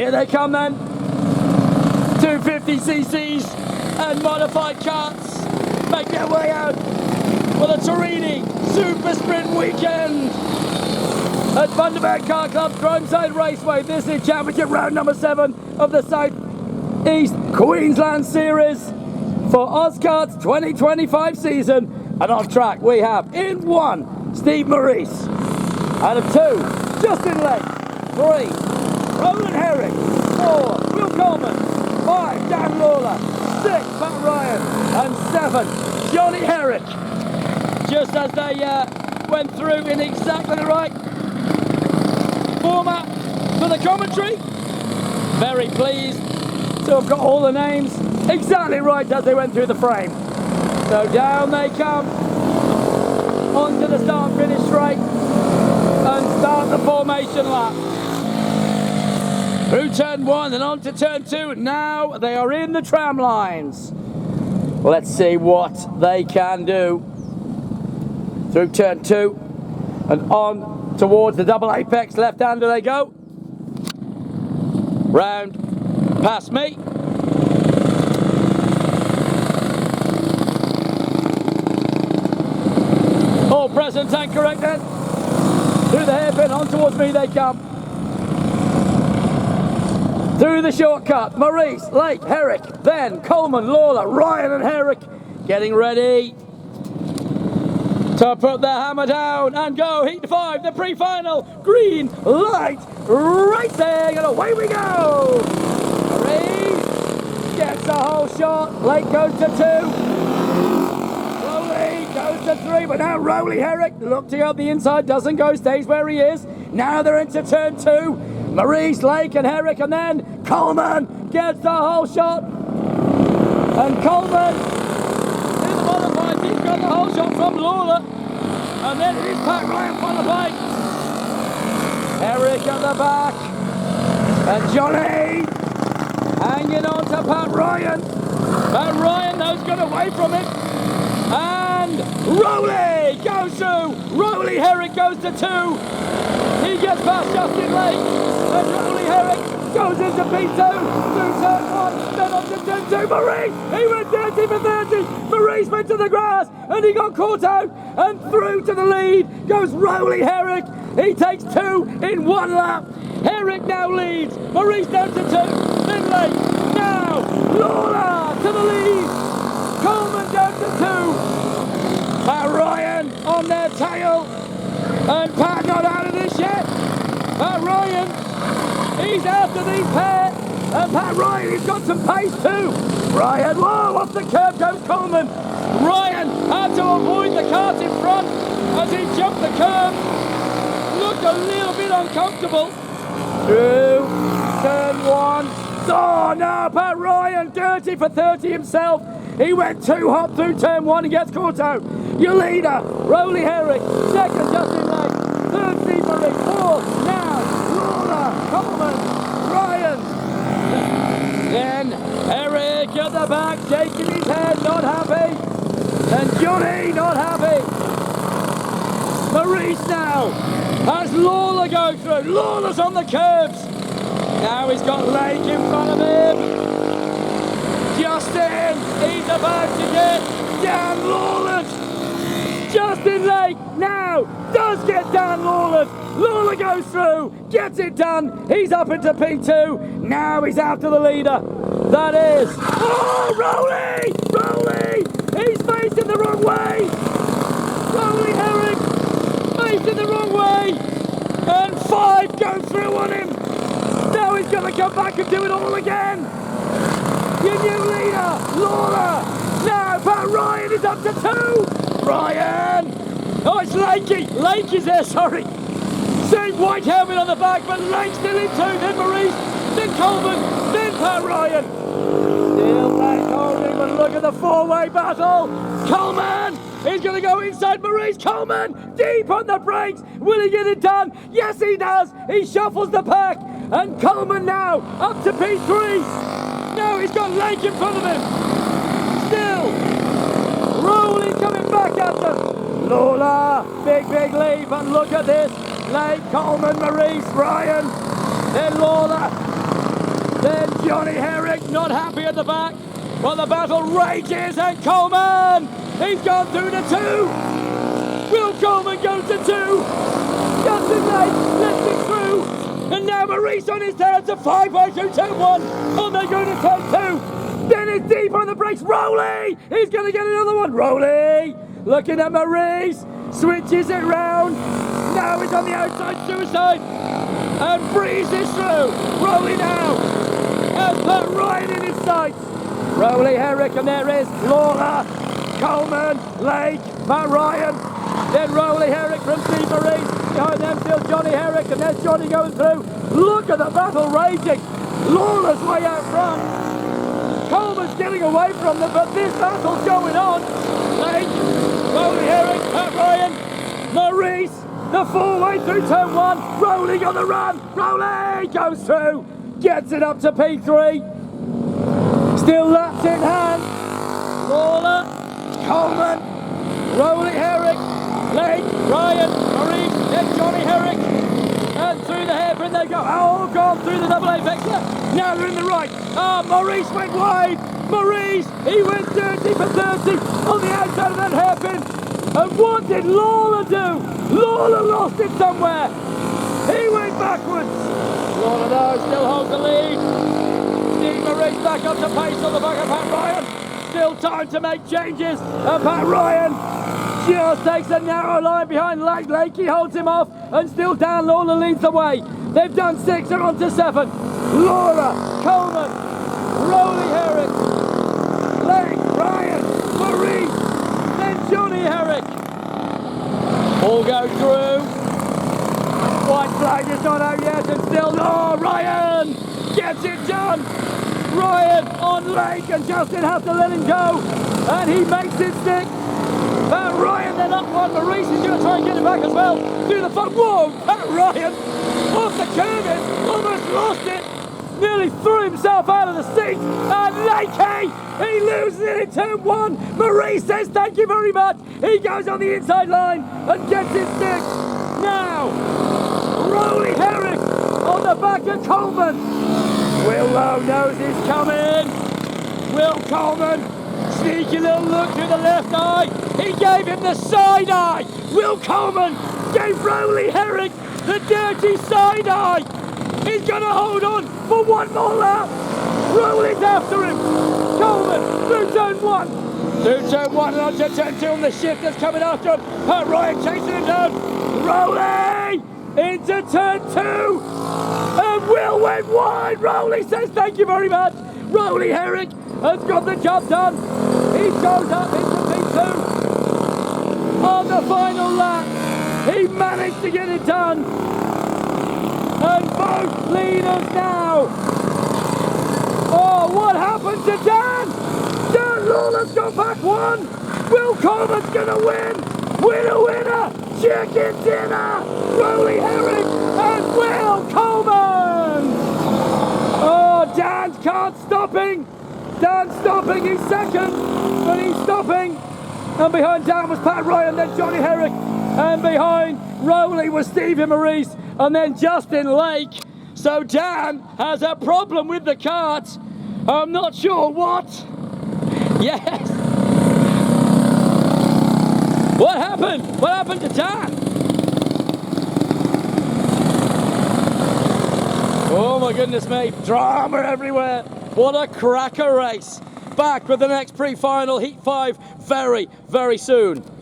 Here they come then. 250cc's and modified carts make their way out for the Torini Super Sprint Weekend at Bundaberg Car Club, Dromeside Raceway. This is championship round number 7 of the South East Queensland Series for Oscart's 2025 season. And on track we have in 1, Steve Maurice. Out of 2, Justin Lake. 3, Roland Herrick. 4, Will Coleman. 5, Dan Lawler. 6, Pat Ryan. And 7, Johnny Herrick. Just as they went through in exactly the right format for the commentary. Very pleased to have got all the names exactly right as they went through the frame. So down they come onto the start finish straight and start the formation lap. Through turn 1 and on to turn 2. Now they are in the tram lines. Let's see what they can do. Through turn 2 and on towards the double apex. Left-hander they go. Round past me. All present and correct then. Through the hairpin, on towards me they come. Through the shortcut, Maurice, Lake, Herrick, then Coleman, Lawler, Ryan and Herrick getting ready to put their hammer down and go. Heat 5, the pre-final, green light racing, and away we go. Maurice gets a whole shot, Lake goes to 2. Goes to 3, but now Rowley Herrick looking up the inside, doesn't go, stays where he is. Now they're into turn 2. Maurice, Lake and Herrick, and then Coleman gets the whole shot. And Coleman in the modified, he's got the whole shot from Lawler. And then it is Pat Ryan qualified. Herrick at the back. And Johnny hanging on to Pat Ryan. Pat Ryan, those got away from it. And Rowley goes through. Rowley Herrick goes to 2. He gets past Justin Lake. And Rowley Herrick goes into P2. Through turn 1. Then up to turn 2. Maurice. He went 30 for 30. Maurice went to the grass. And he got caught out. And through to the lead goes Rowley Herrick. He takes 2 in 1 lap. Herrick now leads. Maurice down to 2. Then Lake. Now Lawler to the lead. Coleman down to 2. Pat Ryan on their tail. And Pat not out of this yet. Pat Ryan, he's after these pair. And Pat Ryan, he's got some pace too. Ryan, whoa, off the curb goes Coleman. Ryan had to avoid the cart in front as he jumped the curb. Looked a little bit uncomfortable. Through turn 1. Oh no, Pat Ryan, dirty for 30 himself. He went too hot through turn 1 and gets caught out. Your leader, Rowley Herrick. 2nd, Justin Lake. 3rd, Steve Maurice. 4th, now, Lawler, Coleman, Ryan. Then Herrick at the back, shaking his head, not happy. And Johnny, not happy. Maurice now has Lawler go through. Lawler's on the curbs. Now he's got Lake in front of him. Justin, he's about to get Dan Lawler. Justin Lake now does get Dan Lawler. Lawler goes through, gets it done. He's up into P2. Now he's after the leader. That is, oh, Rowley! Rowley! He's facing the wrong way. Rowley Herrick facing the wrong way. And 5 go through on him. Now he's going to come back and do it all again. Your new leader, Lawler. Now Pat Ryan is up to 2. Ryan. Oh, it's Lakey. Lake is there, sorry. Same white helmet on the back, but Lake's still in 2. Then Maurice, then Coleman, then Pat Ryan. Still Lake holding, but look at the 4-way battle. Coleman is going to go inside Maurice. Coleman deep on the brakes. Will he get it done? Yes, he does. He shuffles the pack. And Coleman now up to P3. Now he's got Lake in front of him. Still, Rowley coming back at them. Lawler, big lead, but look at this. Lake, Coleman, Maurice, Ryan, then Lawler. Johnny Herrick not happy at the back, but the battle rages, and Coleman, he's gone through to 2. Will Coleman go to 2? Justin Lake lifting through, and now Maurice on his tail to 5 through turn 1, and they're going to turn 2. Then it's deep on the brakes. Rowley, he's going to get another one. Rowley, looking at Maurice, switches it round. Now he's on the outside, suicide, and breezes through. Rowley now, and put Ryan in his sights. Rowley, Herrick, and there is Lawler, Coleman, Lake, Matt Ryan. Then Rowley, Herrick from Steve Maurice. Behind them still Johnny Herrick, and there's Johnny going through. Look at the battle raging. Lawler's way out front. Coleman's getting away from them, but this battle's going on. Lake, Rowley, Herrick, Matt Ryan, Maurice, the 4-way through turn 1. Rowley on the run. Rowley goes through, gets it up to P3. Still laps in hand. Lawler, Coleman, Rowley, Herrick, Lake, Ryan, Maurice, then Johnny Herrick, and through the hairpin they go. Oh, gone through the double apex. Now they're in the right. Maurice went wide. Maurice, he went dirty for 30 on the outside of that hairpin. And what did Lawler do? Lawler lost it somewhere. He went backwards. Lawler though still holds the lead. Steve Maurice back up to pace on the back of Pat Ryan. Still time to make changes. And Pat Ryan just takes a narrow line behind Lake. Lakey holds him off, and still Dan Lawler leads the way. They've done 6, they're on to 7. Lawler, Coleman, Rowley Herrick, Lake, Ryan, Maurice, then Johnny Herrick. All go through. White flag is not out yet, and still, Ryan gets it done. Ryan on Lake, and Justin has to let him go, and he makes it stick. Pat Ryan then up one. Maurice is going to try and get it back as well. Through the front. Whoa! Pat Ryan off the curve, almost lost it. Nearly threw himself out of the seat. And Lakey, he loses it in turn 1. Maurice says thank you very much. He goes on the inside line and gets it stick. Now, Rowley Herrick on the back of Coleman. Will Lowe knows he's coming. Will Coleman, sneaky little look through the left eye. He gave him the side eye. Will Coleman gave Rowley Herrick the dirty side eye. He's going to hold on for one more lap. Rowley's after him. Coleman through turn 1. Through turn 1 and onto turn 2, and the shift is coming after him. Pat Ryan chasing him down. Rowley into turn 2. And Will went wide. Rowley says thank you very much. Rowley Herrick has got the job done. He goes up into P2. On the final lap, he managed to get it done. And both leaders now. Oh, what happened to Dan? Dan Lawler's gone back 1. Will Coleman's gonna win. Winner, chicken dinner. Rowley Herrick and Will Coleman. Oh, Dan can't stopping. Dan's stopping, he's second, but he's stopping. And behind Dan was Pat Ryan, then Johnny Herrick. And behind Rowley was Stevie Maurice, and then Justin Lake. So Dan has a problem with the kart. I'm not sure what. Yes. What happened? What happened to Dan? Oh my goodness me, drama everywhere. What a cracker race. Back with the next pre-final Heat 5 very, very soon.